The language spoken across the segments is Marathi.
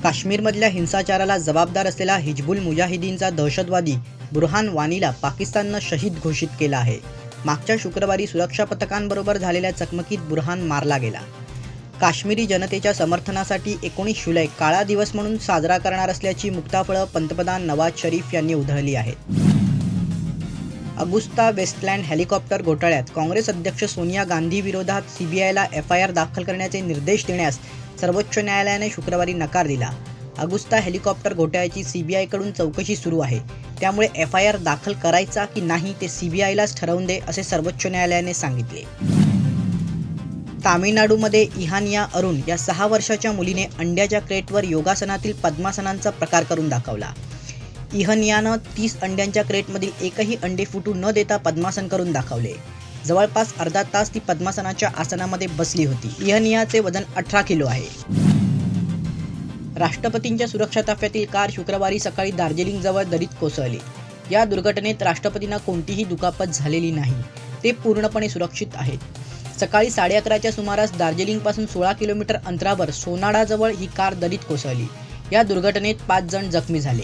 काश्मीरमधल्या हिंसाचाराला जबाबदार असलेला हिजबुल मुजाहिदीनचा दहशतवादी बुरहान वानीला पाकिस्ताननं शहीद घोषित केलं आहे. मागच्या शुक्रवारी सुरक्षा पथकांबरोबर झालेल्या चकमकीत बुरहान मारला गेला. काश्मीरी जनतेच्या समर्थनासाठी 19 जुलै काळा दिवस म्हणून साजरा करणार असल्याची मुक्ताफळं पंतप्रधान नवाज शरीफ यांनी उधळली आहेत. अगुस्ता वेस्टलँड हेलिकॉप्टर घोटाळ्यात काँग्रेस अध्यक्ष सोनिया गांधी विरोधात सीबीआयला FIR दाखल करण्याचे निर्देश देण्यास सर्वोच्च न्यायालयाने शुक्रवारी नकार दिला. अगुस्ता हेलिकॉप्टर घोटाळ्याची सीबीआयकडून चौकशी सुरू आहे. त्यामुळे FIR दाखल करायचा की नाही ते सीबीआयलाच ठरवून दे, असे सर्वोच्च न्यायालयाने सांगितले. तामिळनाडूमध्ये इहानिया अरुण या 6 वर्षाच्या मुलीने अंड्याच्या क्रेटवर योगासनातील पद्मासनांचा प्रकार करून दाखवला. इहनियानं 30 अंड्यांच्या क्रेटमधील एकही अंडे फुटू न देता पद्मासन करून दाखवले. जवळपास अर्धा तास ती पद्मासनाच्या आसनामध्ये बसली होती. इहनियाचे वजन 18 किलो आहे. राष्ट्रपतींच्या सुरक्षा ताफ्यातील कार शुक्रवारी सकाळी दार्जिलिंगजवळ दरीत कोसळली. या दुर्घटनेत राष्ट्रपतींना कोणतीही दुखापत झालेली नाही. ते पूर्णपणे सुरक्षित आहेत. सकाळी 11:30च्या सुमारास दार्जिलिंगपासून 16 किलोमीटर अंतरावर सोनाडाजवळ ही कार दरीत कोसळली. या दुर्घटनेत 5 जण जखमी झाले.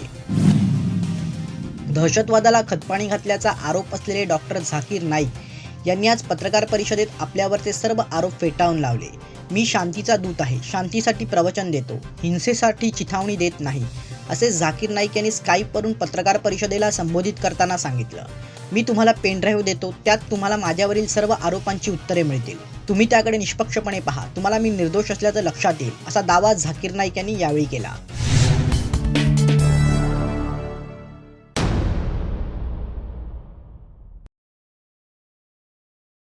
दहशतवादाला खतपाणी घातल्याचा आरोप असलेले डॉक्टर झाकीर नाईक यांनी आज पत्रकार परिषदेत आपल्यावरचे सर्व आरोप फेटाळून लावले. मी शांतीचा दूत आहे, शांतीसाठी प्रवचन देतो, हिंसेसाठी चिथावणी देत नाही, असे झाकीर नाईक यांनी स्काईपवरून पत्रकार परिषदेला संबोधित करताना सांगितलं. मी तुम्हाला पेनड्राईव्ह देतो, त्यात तुम्हाला माझ्यावरील सर्व आरोपांची उत्तरे मिळतील. तुम्ही त्याकडे निष्पक्षपणे पहा, तुम्हाला मी निर्दोष असल्याचं लक्षात येईल, असा दावा झाकीर नाईक यांनी यावेळी केला.